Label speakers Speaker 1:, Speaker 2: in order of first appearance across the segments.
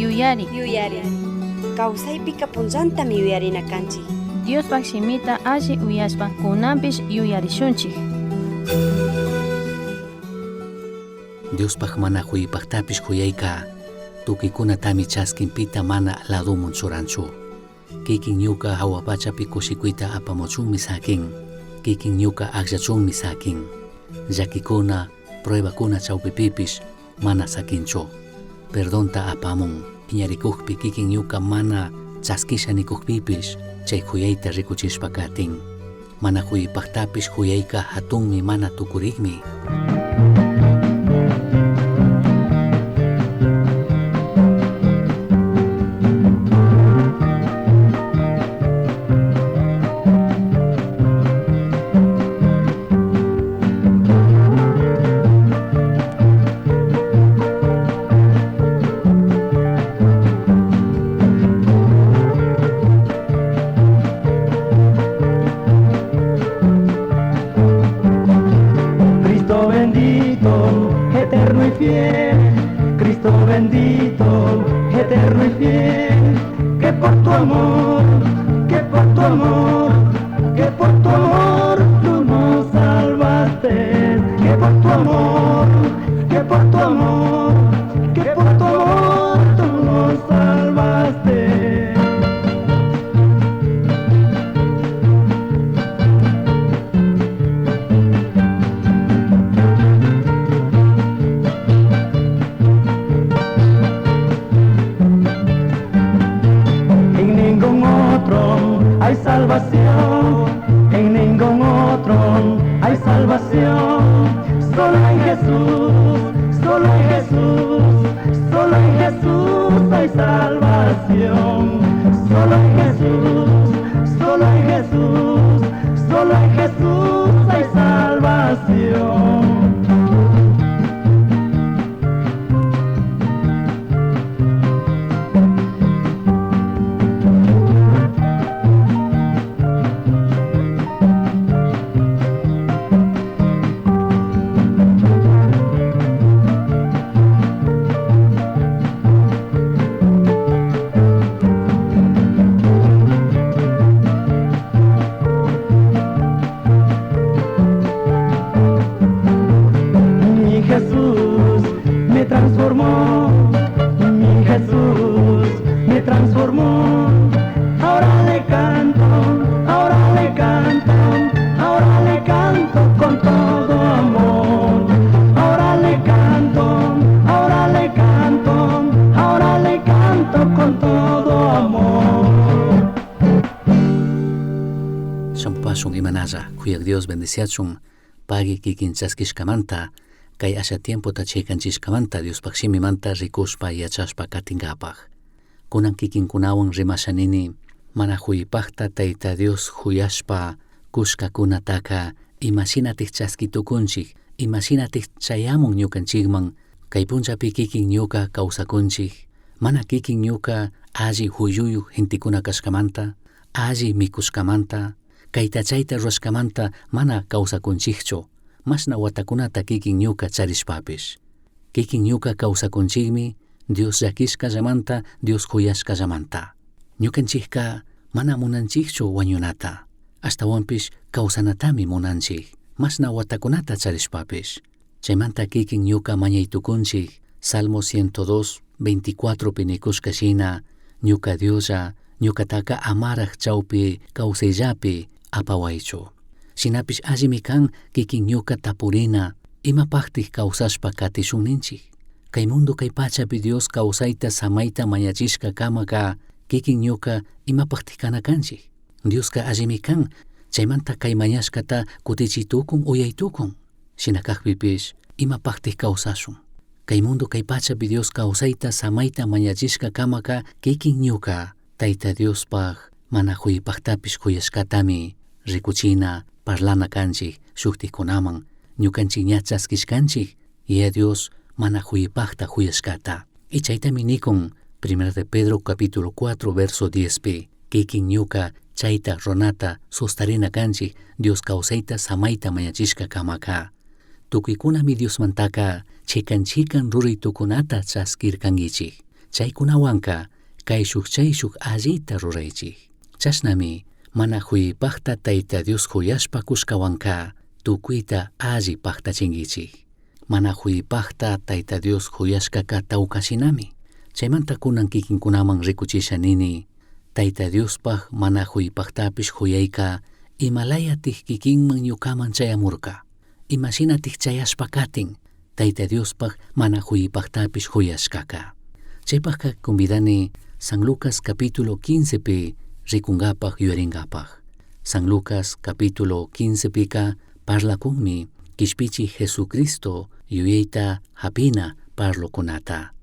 Speaker 1: yuyari.
Speaker 2: Kawsaypika punllantami yuyarinakanchik.
Speaker 1: Diospak shimita alli uyashpa kunanpish yuyarishunchik.
Speaker 3: Diospak mana huyipaktapish huyayka tukikunatami chaskinpita mana ladumun churanchu. Kikin ñuka hawapachapi kushikuyta apamuchunmi sakin. Kikin ñuka akllachunmi sakin. Llakikuna, pruebakuna chawpipipish mana sakinchu. Perdonta apamun. Piñarikukpi kikin ñuka mana chaskishanikukpipish chay huyayta rikuchishpa katin. Mana huyipaktapish huyayka hatunmi mana tukurikmi.
Speaker 4: Cristo bendito, eterno y fiel, que por tu amor, que por tu amor, que por tu amor tú nos salvaste, que por tu amor, que por tu amor, que por tu amor tú nos salvaste. Hay salvación, en ningún otro hay salvación, solo en Jesús, solo en Jesús, solo en Jesús hay salvación, solo en Jesús, solo en Jesús, solo en Jesús hay salvación.
Speaker 3: Shampasung imanaza, kuyag Dios bendiciachun, pagi kikin chaskishkamanta, kay asha tiempo tachekanchishkamanta Dios pakshimimanta rikushpa yachashpa katingapaj. Kunan kikin kunawan rimashanini, mana huyipakta tayta Dios huyashpa, kushka kunataka, imasinatik chaskitukunchik, imasinatik chayamun ñukanchikman, kay punchapi kikin ñuka kawsakunchik, mana kikin ñuka alli huyuyu hintikuna kashkamanta, alli mikushkamanta, kayta chayta ruashkamanta mana kawsakunchikchu, mashna watakunata kikin ñuka charishpapish. Kikin ñuka kawsakunchikmi Dios llakishkallamanta, Dios huyashkallamanta. Ñukanchikka mana munanchikchu wañunata, ashtawanpish kawsanatami munanchik, mashna watakunata charishpapish. Chaymanta kikin ñuka mañaytukunchik, Salmo 102, 24 pinikushkashina, ñuka Diosa, ñukataka amaraq chawpi kawsayllapi apawaychu. Shinapish allimi kan kikin ñuka tapurina, imapaqtij kawsashpa katishunninchik. Kay mundo kay pachapi Dios kawsayta samayta mañachishka kamaka, kikin ñuka imapaqtij kanakanchik. Dioska allimi kan, chaymanta kay mañashkata kutichitukun uyaytukun. Shinakaqpipish imapaqtij kawsashun. Kay mundo kay pachapi Dios kawsayta samayta mañachishka kamaka, kikin ñuka tayta Diospaq mana huyipaqtapish huyashkatami rikuchina, parlana kanchik shuktiikunaman, ñukanchik ña chaskishkanchik, ya Dios mana huyipaqta huyashkata. Y chaytami nikun 1 de Pedro capítulo 4 verso 10pi, kikin ñuka chayta ronata sustarina kanchik Dios kawsayta samayta mañachishka kamaka. Tukuykunami Diosmantaka chikan ruritukunata chaskirkangichik. Chaykunawanka kay shuk allita ruraychik. Chashnami mana huyipaqta Tayta Dios huyashpa kushkawanka tukuyta alli paktachinkichik. Mana huyipaqta Tayta Dios huyashkaka tawkashinami. Chaymanta kunan kikinkunaman rikuchisha nini Tayta Diospaq mana huyipaqtapish huyayka imalayatik kikinman ñukaman chayamurka. Imashinatik chayashpa katin Tayta Diospaq mana huyipaqtapish huyashkaka. Chaypaqqa convidani San Lucas capítulo 15 pi rikunkapaq yuyaringapaq. San Lucas capítulo 15 pika parlakunmi kishpichi Jesucristo yuyayta hapina parlokunata.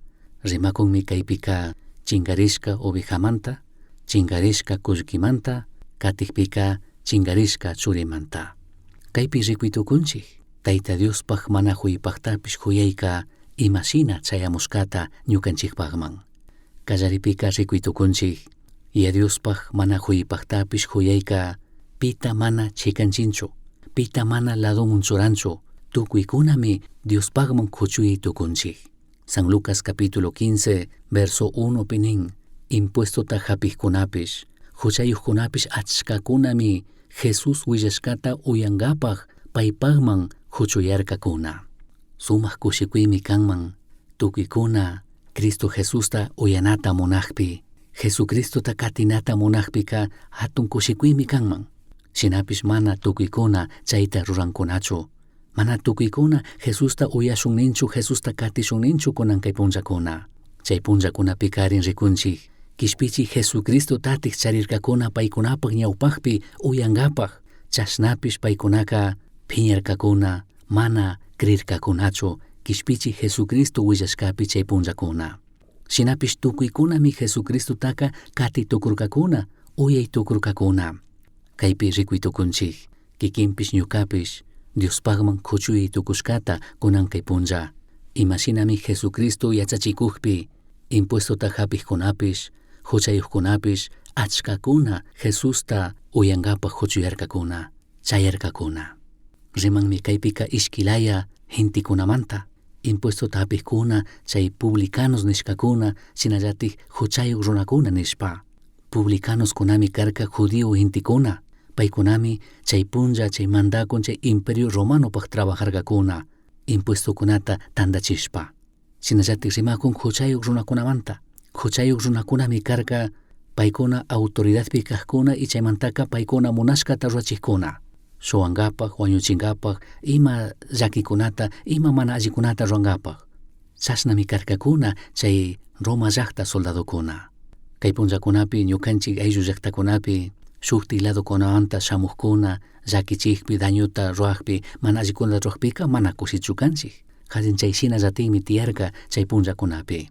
Speaker 3: Rimakunmi kaypika chingarishka ovejamanta, chingarishka kullkimanta, katikpika chingarishka churimanta. Kaypi rikuytukunchik Tayta Diospaq mana huyipaqtapish huyayka imashina chayamushkata ñukanchikpaqman. Kallaripika rikuytukunchik ya Diospaq mana huyipaqtapish huyayka pita mana chikanchinchu, pita mana ladomun churanchu, tukuykunami Diospaqman kuchuytukunchik. San Lucas capítulo 15 verso 1 pinin impuestota hapikkunapish, huchayuqkunapish achkakunami Jesus willashkata uyangapaq paypaqman huchuyarkakuna. Sumaq kushikuymi kanman tukuykuna Cristo Jesusta uyanata munaqpi, Jesucristota katinata munaqpika hatun kushikuymi kanman. Shinapish mana tukuykuna chayta rurankunachu. Mana tukuykuna Jesusta uyashunninchu, Jesusta katishunninchu kunan kay punllakuna. Chay punllakunapi karin rikunchik kishpichi Jesucristo tatik charirkakuna paykunapaq ñawpaqpi uyankapaq. Chashnapish paykunaka phiñarkakuna mana creerkakunachu kishpichi Jesucristo willashkapi chay punllakuna. Shinapish tukuykunami Jesucristotaka katitukurkakuna, uyaytukurkakuna. Kaypi rikuytukunchik kikinpish ñukapish Diospaqman kuchuytukushkata kunan kay punlla. Imashinami Jesucristo yachachikukpi impuestota hapikkunapish, huchayuqkunapish achkakuna Jesusta uyankapaq huchuyarkakuna, chayarkakuna. Rimanmi kaypika ishkilaya hintikunamanta, impuestota hapikkuna chay publicanos nishkakuna shinallatik huchayuq runakuna nishpa. Publicanos kunami karka judío hintikuna, paykunami chay punlla chay mandakun chay imperio romanopaq trabajarkakuna, impuestokunata tandachishpa. Shinallatik rimakun huchayuq runakunamanta. Huchayuq runakunami karka paykuna autoridadpi kaqkuna y chaymantaka paykuna munashkata rurachikuna. Suwankapaq, wañuchinkapaq, ima llakikunata, ima mana allikunata ruwankapaq. Chashnami karkakuna chay Roma llaqta soldadokuna. Kay punllakunapi ñukanchik ayllu llaqtakunapi shukti ladokunamanta shamuqkuna llakichikpi dañuta ruwaqpi mana allikunata ruwaqpika mana kushichu kanchik. Qallin chayshina llatinmi tiyarka chay punllakunapi.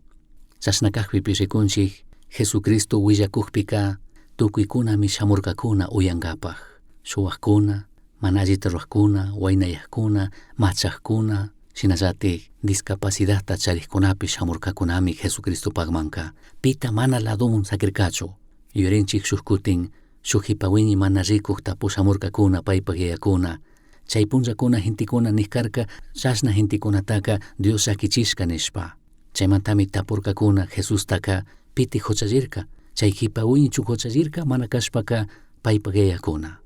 Speaker 3: Chashnakaqpipi rikunchik Jesucristo willakukpika tukuykunami shamurkakuna uyankapaq. Suwaqkuna, mana allita ruwaqkuna, waynayaqkuna, machaqkuna, shinallatik discapacidadta chariqkunapi shamurkakunami Jesucristopaqmanka. Pita mana ladomun sakirkachu. Yurinchik shuk kutin shuk hipawini mana rikuqta pushamurkakuna paypaq yayakuna. Chay punllakuna hintikuna nijkarka chashna hintikunataka Dios llakichishka nishpa. Chaymantami tapurkakuna Jesustaka piti huchallirka. Chay hipawinchu huchallirka mana kashpaka paypaq yayakuna.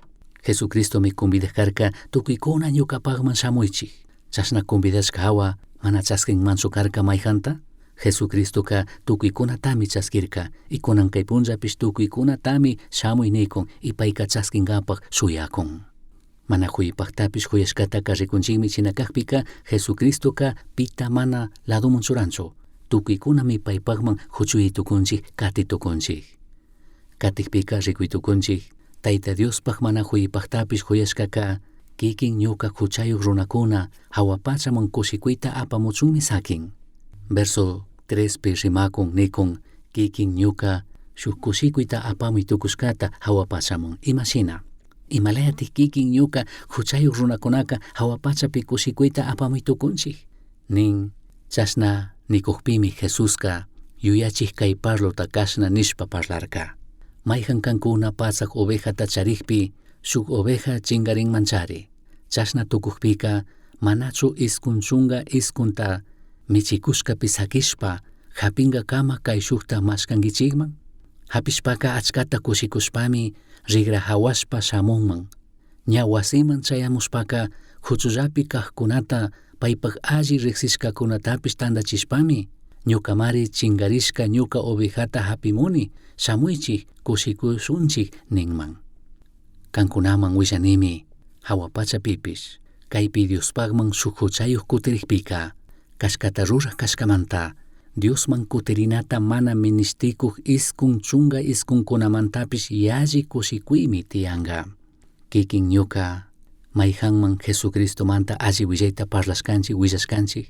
Speaker 3: Jesucristomi convidajkarka tukuykuna ñukapaqman shamuychik. Chashna convidashka hawa mana chaskinmanchu karka mayjanta. Jesucristoka tukuykunatami chaskirka y kunan kay punllapish tukuykunatami shamuy nikun y payka chaskinkapaq shuyakun. Mana huyipaqtapish huyashkataka rikunchikmi chinakaqpika Jesucristoka pita mana ladomun churanchu. Tukuykunami paypaqman huchuytukunchik katitukunchik. Katikpika rikuytukunchik Tayta Diospaq mana huyipaqtapish huyashkaka kikin ñuka huchayuq runakuna hawapachaman kushikuyta apamuchunmi sakin. Verso 3 pi rimakun nikun kikin ñuka shuk kushikuyta apamuy tukushkata hawapachaman. Imashina imalayatik kikin ñuka huchayuq runakunaka hawapachapi kushikuyta apamuy tukunchik nin. Chashna nikukpimi Jesuska yuyachik kay parlota kashna nishpa parlarka. Mayjan kankuna pasaq ovejata charikpi shuk oveja chingarinman chari. Chashna tukukpika manachu iskunchunga iskunta michikushkapi sakishpa hapinga kama kay shukta maskangichigman, hapishpaka achkata kushikushpami rigra hawashpa shamunman, ña wasiman chayamushpaka huchullapi kajkunata paypak alli riqsishkakunatapish tandachishpami ñukamari chingarishka ñuka ovejata hapimuni shamuychik kushikushunchik ninman. Kankunaman willanimi hawapachapipish kaypi Diospakman shuk huchayuq kutirikpika kashkata ruraq kashkamanta Diosman kutirinata mana ministikuq iskun chunga iskunkunamantapish yalli kushikuymi tiyanga. Kikin ñuka mayhanman Jesucristomanta alli willayta parlashkanchik willashkanchik,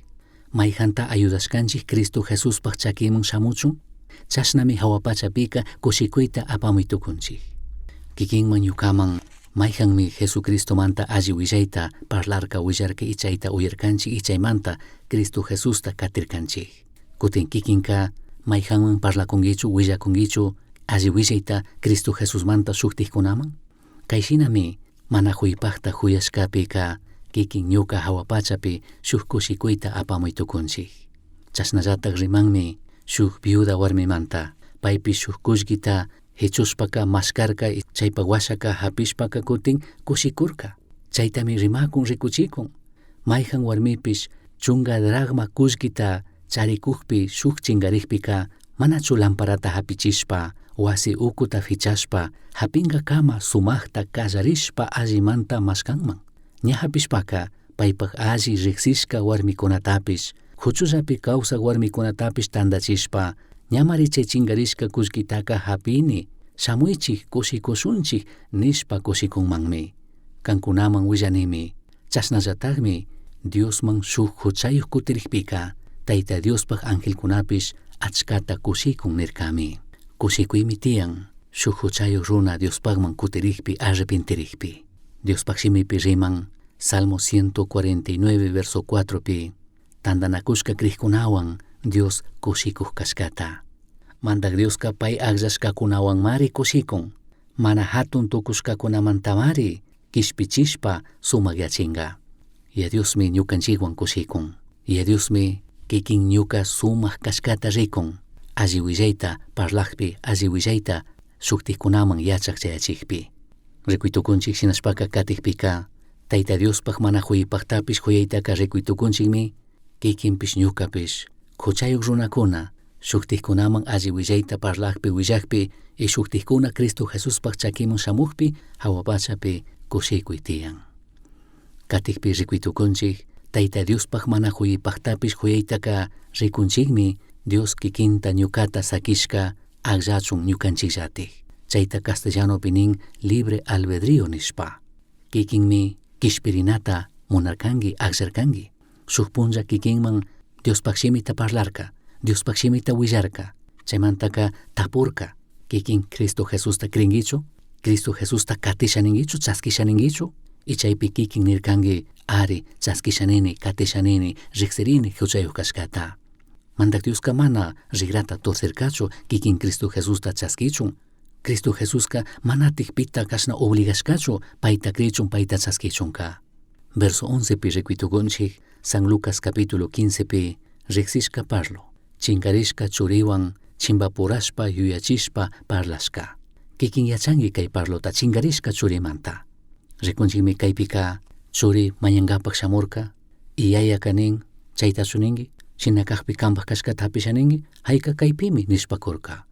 Speaker 3: mayhanta ayudashkanchik Cristo Jesuspaq chakiman shamuchun, chashnami hawapachapika kushikuyta apamuy tukunchik. Kikinman ñukaman mayhanmi Jesucristomanta alli willayta parlarka willarka ichayta uyarkanchik ichaymanta Cristo Jesusta katirkanchik. Kutin kikinka mayhanman parlakunkichu willakunkichu alli willayta Cristo Jesusmanta shuktikkunaman. Kayshinami mana huypaqta huyashkapika kikin ñuka hawapachapi shuk kushikuyta apamuy tukunchik. Chasnallatak rimanmi shuk viuda warmimanta paypi shuk kullkita hichushpaka maskarka chaypa washaka hapishpaka kutin kushikurka. Chaytami rimakun rikuchikun. Mayhan warmipish chunga dragma kullkita charikukpi shuk chingarikpika manachu lamparata hapichishpa wasi ukuta fichashpa hapinga kama sumakta kallarishpa allimanta maskanman. Ña hapishpaka paypak alli riqsishka warmikunatapish huchullapi kawsaq warmikunatapish tandachishpa ñamari chay chingarishka kullkitaka hapini shamuychik kushikushunchik nishpa kushikunmanmi. Kankunaman willanimi chasnallatakmi Diosman shuk huchayuq kutirikpika Tayta Diospaq angelkunapish achkata kushikun nirkami. Kushikuymi tiyan shuk huchayuq runa Diospaqman kutirikpi arrepintirikpi. Diospaq shimipi riman Salmo 149 verso 4 pi tandanakushka krikkunawan Dios kushikuq kashkata. Mantak Dioska pay aqllashkakunawan mari kushikun, mana hatun tukushkakunamantamari kishpichishpa sumak yachinga. Ya Diosmi ñukanchikwan kushikun. Ya Diosmi kikin ñuka sumak kashkata rikun, alli willayta parlaqpi alli willayta shuktikkunaman yachaq chayachikpi. Rikuytukunchik shinashpaka katikpika Tayta Diospaq mana huyipaqtapish huyaytaka rikuytukunchikmi kikinpish ñukapish huchayuq runakuna shuktikkunaman alli willayta parlaqpi willaqpi y shuktikkuna Cristo Jesuspaq chakiman shamuqpi hawapachapi kushikuy tiyan. Katikpi rikuytukunchik Tayta Diospaq mana huyipaqtapish huyaytaka rikunchikmi Dios kikinta ñukata sakishka aqllachun ñukanchikllatik. Chayta castellanopi nin libre albedrío nishpa. Kikinmi kishpirinata munarkanki aqllarkanki. Shuk punlla kikinman Diospaq shimita parlarka, Diospaq shimita willarka, chaymantaka tapurka kikin Cristo Jesusta krinkichu, Cristo Jesusta katishaninkichu, chaskishaninkichu, y chaypi kikin nirkanki ari chaskishanini, katishanini, riqsirini huchayuq kashkata. Mantak Dioska mana rigrata torcerkachu kikin Cristo Jesusta chaskichun, Cristo Jesuska manatik pita kashna obligashkachu payta krichun payta chaskichunka. Verso 11 pi rikuytukunchik San Lucas capítulo 15 pi riqsishka parlo, chinkarishka churiwan chimbapurashpa yuyachishpa parlashka. Kikin yachanki kay parlota chinkarishka churimanta. Rikunchikmi kaypika churi mañankapak shamurka y yaya kanin chaytachu ninki, shinakaqpi kanpak kashkata hapishaninki hayka kaypimi nishpakurka.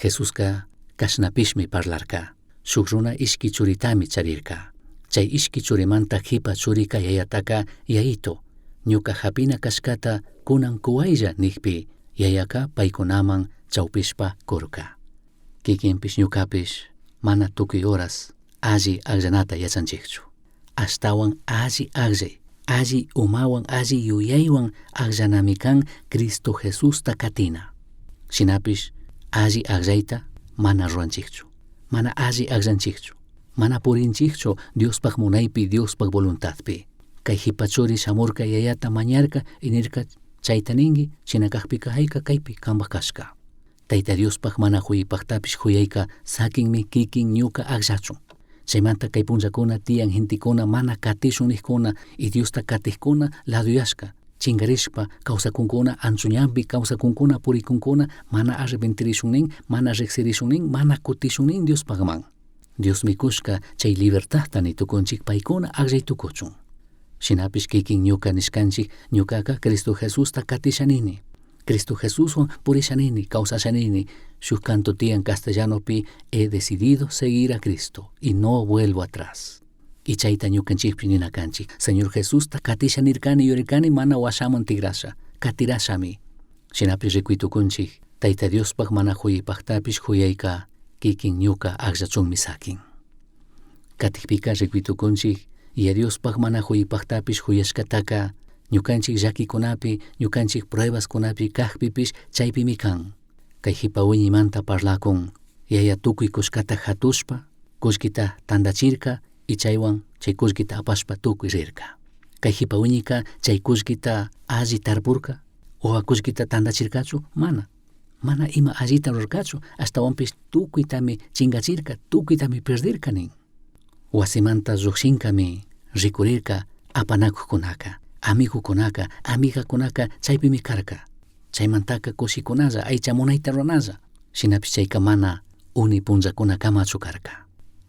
Speaker 3: Jesuska kashnapishmi parlarka, shuk runa ishki churitami charirka. Chay ishki churimanta hipa churika yayataka yayito, ñuka hapina kashkata kunan kuwaylla nikpi yayaka paykunaman chawpishpa kurka. Kikinpish ñukapish mana tukuy horas alli aqllanata yachanchikchu. Ashtawan alli aqllay, alli umawan alli yuyaywan aqllanami kan Cristo Jesusta katina. Shinapish alli aqllayta mana ruranchikchu, mana alli aqllanchikchu, mana purinchikchu Diospaq munaypi Diospaq voluntadpi. Kay hipachuri shamurka yayata mañarka y nirka chayta ninki shinakaqpika hayka kaypi kanpak kashka. Tayta Diospaq mana huyipaqtapish huyayka sakinmi kikin ñuka aqllachun. Chaymanta kay punllakuna tiyan hintikuna mana katishun nikkuna y Diosta katikkuna laduyashka chingarishpa kawsakunkuna anchuñampi kawsakunkuna purikunkuna mana arrepentirishunnin mana riqsirishunnin mana kutishunnin Diospagman. Dios mikushka chay libertadta nitukunchik paykuna aqllay shinapish kikin ñuka nishkanchik ñukaka Cristo Jesusta katishanini. Cristo Jesúswan purishanini, kawsashanini. Shuk canto tiyan castellanopi he decidido seguir a Cristo y no vuelvo atrás. Y chayta ñukanchikpi ninakanchik Señor Jesusta katishanirkani yurirkani mana washaman tigrasha, katirashami. Shinapish rikuitukunchik Tayta Diospag mana huyipaktapish huyayka kikin ñuka aqllachunmi sakin. Katikpika rikuitukunchik y a Diospag mana huyipaktapish huyashkataka ñukanchik llakikunapi, ñukanchik pruebas kunapi kajpipish chaypimi kan. Kay hipawiñimanta parlakun yaya tukuy kushkata hatushpa, kushkita tandachirka y chaywan chay kushkita apashpa tukuy rirka. Kay hipawiñika chay kushkita alli tarpurka o kushkita tandachirkachu mana ima allita rurkachu ashtawanpish tukuytami chingachirka, tukuytami perdirka nin. Wasimanta llukshinkami rikurirka apanakukunaka, amigukunaka, amigakunaka chaypimi karka. Chaymantaka kushikunalla aycha munayta runalla. Shinapish chayka mana uni punllakunakamachu karka.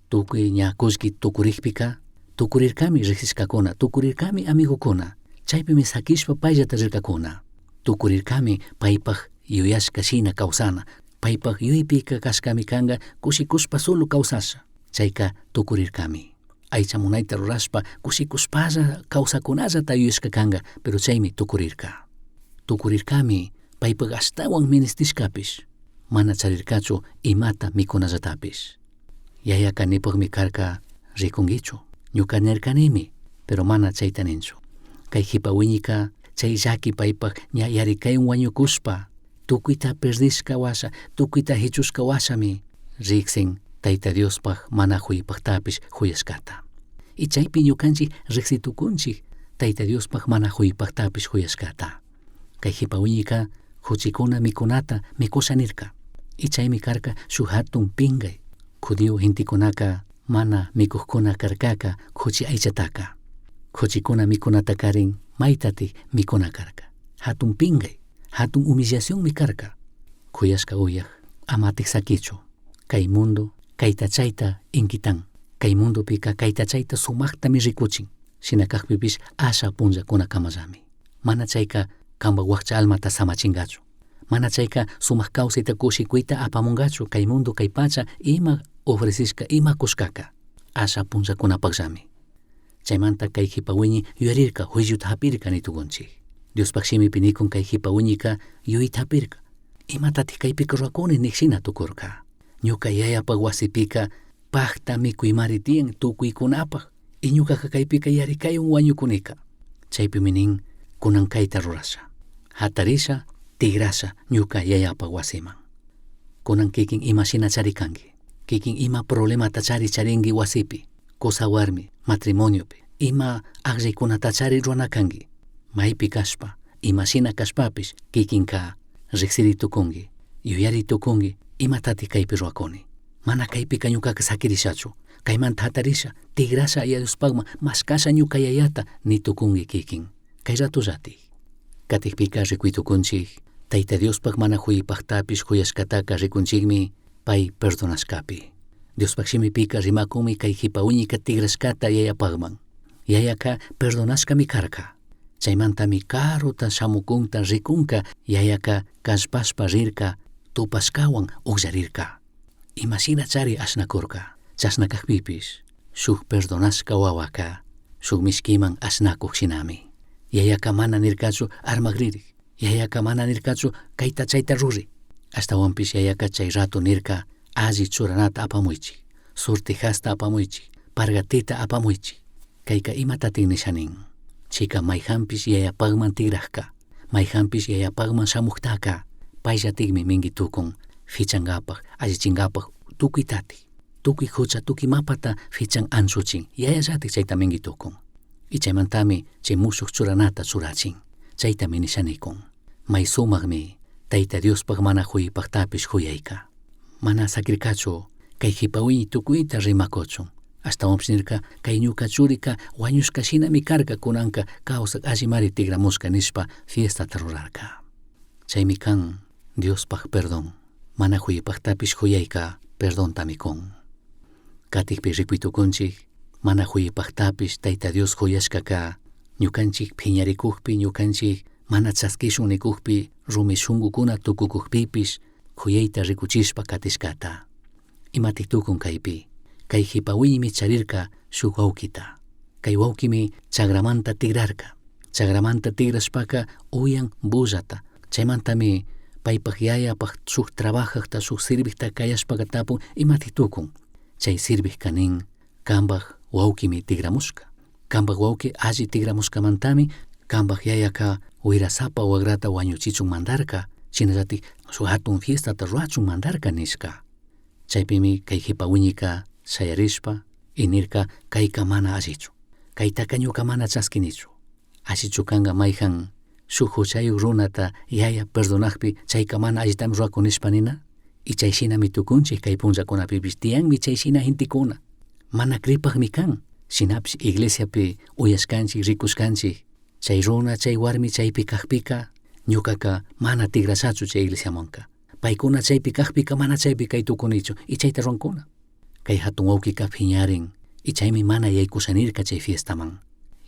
Speaker 3: Tukuy ña kushki tukurikpika tukurirkami riqsishkakuna, tukurirkami amigukuna. Chaypimi sakishpa payllata rirkakuna. Tukurirkami paypaq yuyashka shina kawsana. Paypaq yuypika kashkami kanga kushikushpa solo kawsasha. Chayka tukurirkami. Aycha munayta rurashpa kushikushpalla kawsakunallata yuyashka kanga, pero chaymi tukurirka. Tukurirkami paypaq ashtawan ministishkapish mana charirkachu imata mikunallatapish. Yayaka nipaqmi karka rikungichu, ñuka nirkanimi, pero mana chayta ninchu. Kay hipawiñika chay llaki paypaq ña yarikaywan wañukushpa tukuyta perdishka washa, tukuyta hichushka washami riqsin Tayta Diospaq mana huyipaqtapish huyashkata. Y chaypi ñukanchik riqsitukunchik Tayta Diospaq mana huyipaqtapish huyashkata. Kay hipawiñika huchikuna mikunata mikushanirka. Y chaymi karka shuk hatun pingay. Judío hintikunaka mana mikuqkuna karkaka huchi aychataka. Huchikuna mikunata karin maytati mikuna karka. Hatun pingay, hatun humillación mi karka. Kuyashka uyaq amatik sakichu. Kay mundo kayta chayta inkitan. Kay mundo pika kayta chayta sumakta mi rikuchin. Shinakaqpipish asha punllakuna kamallami. Mana chayka kamba wakcha almata samachingachu. Mana chayka sumak kawsayta kushikuyta apamungachu kay mundo kay pacha ima ofrecishka ima kushkaka. Asha punllakunapaqllami. Chaymanta kay hipawiñi yuyarirka huylluta hapirka nitukunchik. Diospaq shimipi nikun kay hipawiñika yuyta hapirka. Imatati kaypika rurakuni nikshina tukurka. Ñuka yayapaq wasipika paqta mikuymari tiyan tukuykunapaq. Y ñukaqa kaypika yarikaywan wañukunika. Chaypimi nin kunan kayta rurasha. Hatarisha tigrasha ñuka yayapaq wasiman. Kunan kikin ima shina charikanki. Kikin ima problemata charinki wasipi. Cosa warmi, matrimoniopi. Ima aqllaykunata chari ruanakanki. Maypi kashpa, ima shina kashpapish kikinka riqsiritukunki, yuyaritukunki imatati kaypi ruakuni. Mana kaypika ñukaka sakirishachu. Kaymanta hatarisha, tigrasha Diospaqman maskasha ñuka yayata nitukunki kikin. Kay ratullatik. Katikpika rikuitukunchik, Tayta Diospaq mana huyipaqtapish huyashkataka rikunchikmi pay perdonashkapi. Diospaq shimipika rimakunmi kay hipawiñika tigrashkata yayapaqman. Yayaka perdonashkami karka. Chaymantami karuta shamukunta rikunka yayaka kashpashpa rirka tupashkawan uqllarirka. Imashina chari ashnakurka. Chasnakaqpipish shuk perdonashka wawaka shuk mishkiman ashnakuq shinami. Yayaka mana nirkachu armagririk. Yayaka mana nirkachu kayta chayta ruri. Ashtawanpish yayaka chay rato nirka alli churanata apamuychik, surtijasta apamuychik, pargatita apamuychik. Kayka imatatik nishanin. Chika mayhampish yayapaqman tigraqka, mayhampish yayapaqman shamuqtaka, payllatikmi mingitukun fichankapaq, allichinkapaq tukuytati. Tukuy hucha, tukuy mapata fichan ansuchin, yayallatik chayta mingitukun. Y chaymantami chay musuq churanata churachin, chaytami nishanikun. May sumaqmi Tayta Diospaq mana huyipaqtapish huyayka. Mana sakirkachu kay hipawiñi tukuyta rimakuchun. Ashtawanpish nirka kay ñuka churika wañushkashinami karka kunanka kawsak allimari tigramushka nishpa fiestata rurarka. Chaymi kan Diospaj perdón, mana huyipajtapish huyayka perdontami kun. Katikpi rikuytukunchik mana huyipajtapish Tayta Dios huyashkaka ñukanchik phiñarikukpi ñukanchik mana chaskishun nikukpi rumi shungukuna tukukukpipish huyayta rikuchishpa katishkata. Imatik tukun kaypi kay hipawiymi charirka shuk wawkita. Kay wawkimi chagramanta tigrarka. Chagramanta tigrashpaka uyan bullata. Chaymantami paypaq yayapaq shuk trabajaqta shuk sirvikta kayashpaka tapun imatik tukun. Chay sirvik kanin kanpaq wawkimi tigramushka. Kanpaq wawki alli tigramushkamantami kanpaq yayaka wirasapa wagrata wañuchichun mandarka. Shinallatik shuk hatun fiestata ruachun mandarka nishka. Chaypimi kay hipawiñika sayarishpa inirka kayka mana allichu. Kaytaka ñuka mana chaskinichu. Allichu kanga mayjan shuk huchayuk runata yaya perdonakpi chayka mana allitami ruaku nishpa nina. Y chayshinami tukunchik kay punllakunapipish tiyanmi chayshina hintikuna. Mana kripaqmi kan. Shinapish iglesiapi uyashkanchik rikushkanchik. Chay runa chay warmi chaypi kaqpika ñukaka mana tigrashachu chay iglesiamanka. Paykuna chaypi kaqpika mana chaypi kay tukunichu y chayta ruankuna. Kay hatun wawkika phiñarin y chaymi mana yaykusanirka chay fiestaman.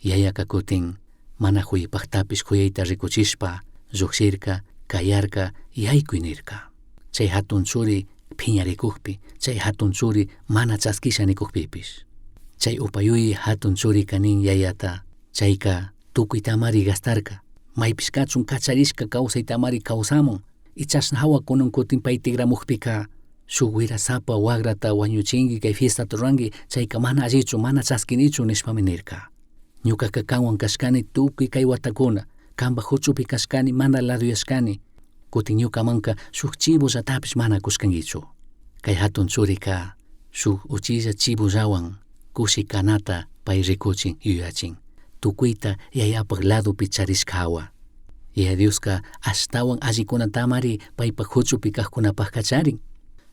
Speaker 3: Yayaka kutin mana huyipaqtapish huyayta rikuchishpa lluqshirka, kayarka, yaykuyninirka. Chay hatun churi phiñarikukpi, chay hatun churi mana chaskisha nikukpipish. Chay upayuyi hatun churi kanin yayata, chayka tukuytamari gastarka. Maypish kachun kacharishka kawsaytamari kawsamun. Y chashna hawa kunan kutin pay tigramukpika shuk wirasapa wagrata wañuchinki kay fiestata ruranki chayka mana allichu mana chaskinichu nishpami nirka. Ñukaka kanwan kashkani tukuy kay watakuna, kanpa huchupi kashkani mana laduyashkani. Kutin ñukamanka shuk chibullatapish mana kushkankichu. Kay hatun churika shuk uchilla chibullawan kushikanata pay rikuchin yuyachin. Tukuyta yayapaq ladupi charishka hawa. Yaya Dioska ashtawan allikunatamari paypaq huchupi kaqkunapaq kacharin.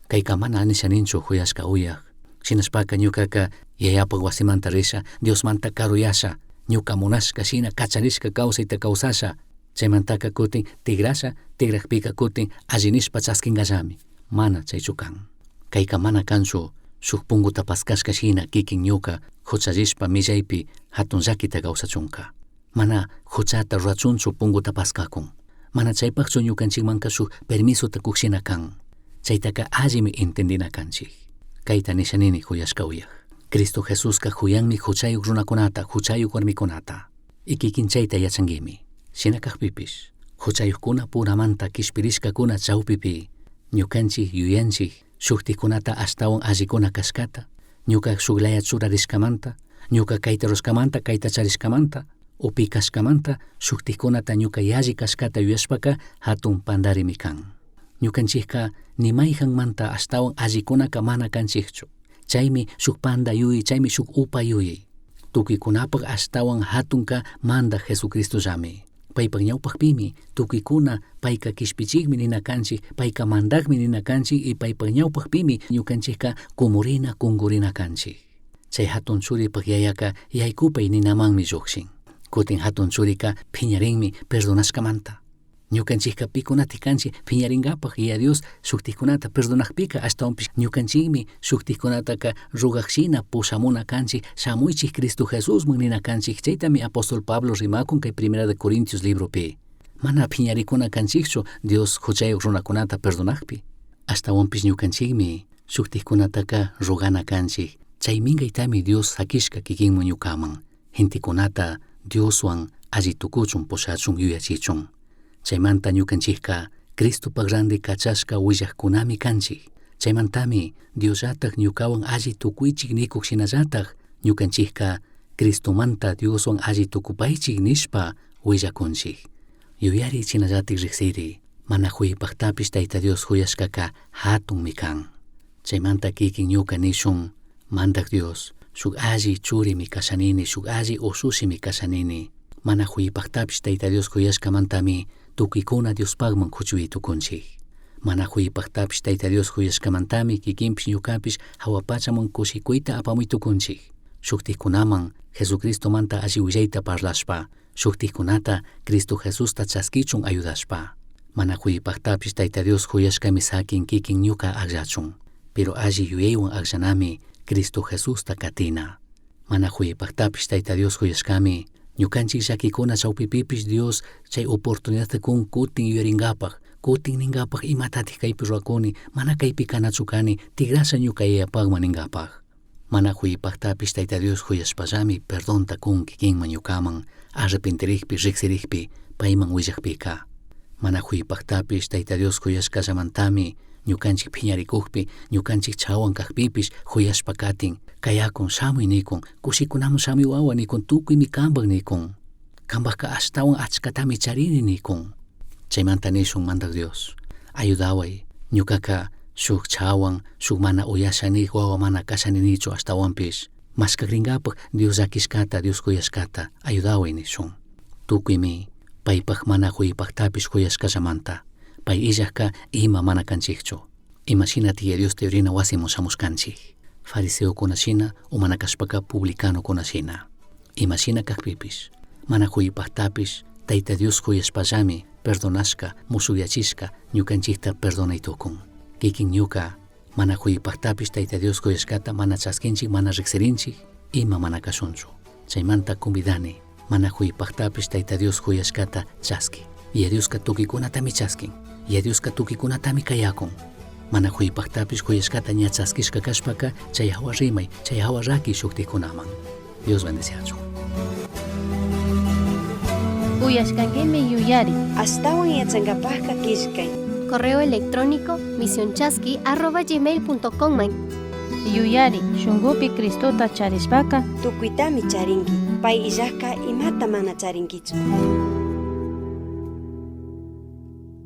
Speaker 3: Kayka mana nishaninchu huyashka uyaq. Shinashpaka ñukaka yayapaq wasimanta risha, Diosmanta karuyasha, ñuka munashka shina kacharishka kawsayta kawsasha. Chaymantaka kutin tigrasha, tigrakpika kutin allinishpa chaskingallami. Mana chaychu kan. Kayka mana kanchu shuk punguta paskashka shina kikin ñuka huchallishpa millaypi hatun llakita kawsachunka. Mana huchata rurachunchu punguta paskakun. Mana chaypaqchu ñukanchikmanka shuk permisota kushina kan. Chaytaka allimi entendina kanchik. Kayta nishanini huyashka uyaq. Cristo Jesuska huyanmi huchayuk runakunata, huchayuk warmikunata. Y kikin chayta yachangimi. Shina kaqpipish. Huchayukkuna puramanta kishpirishkakuna chawpipi. Ñukanchik yuyanchik shuktikunata ashtawan allikuna kashkata. Ñuka shuklaya churarishkamanta. Ñuka kayta rurashkamanta kayta charishkamanta. Upi kashkamanta shuktikunata ñuka yalli kashkata yuyashpaka hatun pandarimi kan. Ñukanchikka nimayjanmanta ashtawan allikunaka mana kanchikchu. Chaymi shuk panda yuyi, chaymi shuk upa yuyi. Tukuykunapaq ashtawan hatunka manda Jesucristo llami. Paypaq ñawpaqpimi tukuykuna payka kishpichikmi nina kanchik, payka mandaqmi nina kanchik y paypaq ñawpaqpimi ñukanchikka kumurina kungurina kanchik. Chay hatun churipaq yayaka yaykupay ninamanmi lluqshin. Kutin hatun churika phiñarinmi perdonashkamanta. Ñukanchikka pikunati kanchik phiñaringapaq y a Dios shuktikunata perdonaqpika ashtawanpish ñukanchikmi shuktikunataka rugaqshina pushamuna kanchik shamuychik Cristo Jesusman nina kanchik. Chaytami apóstol Pablo rimakun kay 1 Corintios libropi. Mana phiñarikuna kanchikchu Dios huchayuq runakunata perdonaqpi. Ashtawanpish ñukanchikmi shuktikunataka rugana kanchik. Chay minqaytami Dios sakishka kikinman ñukaman. Hintikunata Dioswan alli tukuchun pushachun yuyachichun. Chaymanta ñukanchikka Cristopaq ranti kachashka willaqkunami kanchik. Chaymantami Diosllatak ñukawan alli tukuychik nikuq shinallatak ñukanchikka Cristomanta Dioswan alli tukupaychik nishpa willakunchik. Yuyari chinallatik riqsiri. Mana huyipaqtapish Tayta Dios huyashkaka hatunmi kan. Chaymanta kikin ñuka nishun mandak Dios shuk alli churimi kashanini, shuk alli usushimi kashanini. Mana huyipaqtapish Tayta Dios huyashkamantami tukuykuna Diospaqman huchuy tukunchik. Mana huyipaqtapish Tayta Dios huyashkamantami kikinpish ñukapish hawapachaman kushikuyta apamuytukunchik. Shuktiqkunaman Jesucristo manta alli willayta parlashpa, shuktiqkunata Cristo Jesusta chaskichun ayudashpa. Mana huyipaqtapish Tayta Dios huyashkami sakin kikin ñuka agllachun, pero alli yuyaywan agllanami Cristo Jesusta katina. Mana huyipaqtapish Tayta Dios huyashkami ñukanchik llakikuna chawpipipish Dios chay oportunidadta kun kutin yuyaringapaq, kutin ningapaq imatatij kaypi rurakuni, mana kaypi kanachu kani, tigrasha ñuka yayapaqman ningapaq. Mana huyipaqtapish Tayta Dios huyashpallami perdonta kun kikinman ñukaman, arrepentirikpi, riqsirikpi, payman willakpika. Mana huyipaqtapish Tayta Dios huyashkallamantami ñukanchik phiñarikukpi, ñukanchik chawan kaqpipish huyashpa katin, kayakun shamuy nikun, kushikunamun shamuy wawa nikun, tukuymi kanpak nikun, kanpaqqa ashtawan achkatami charini nikun. Chaymanta nishun mandak Dios, ayudaway ñukaka shuk chawan, shuk mana uyashanik wawa mana kashaninichu ashtawanpish, mashkakrinkapaq Dios llakishkata, Dios kuyashkata ayudaway nishun. Tukuymi paypaq mana huyipaqtapish huyashkallamanta, pay illakka ima mana kanchikchu, imashina tiya Dios teorina wasimun shamushkanchik, fariseo kunashina o mana kashpaka publicano kunashina. Imashina kaqpipish, mana huyipaqtapish Tayta Dios huyashpallami perdonashka, musukyachishka ñukanchikta perdonaytukun. Kikin ñuka mana huyipaqtapish Tayta Dios huyashkata mana chaskinchik, mana riqsirinchik, ima mana kashunchu. Chaymanta convidani, mana huyipaqtapish Tayta Dios huyashkata chaski. Y Dioska tukikunatami chaskin, y Dioska tukikunatami kayakun. Mana huyipaqtapish huyashkata ña chaskishka kashpaka chay hawa rimay, chay hawa raki shuktiqkunaman. Dios bendiciachun.
Speaker 1: Uyashkankimi yuyari.
Speaker 2: Astawan yachankapaqqa kishkay.
Speaker 5: Correo electrónico misionchasqui@gmail.com.
Speaker 1: Yuyari, shungupi Cristota charishpaka
Speaker 2: Tukuytami charinki. Pay illaqqa imata mana charinkichu.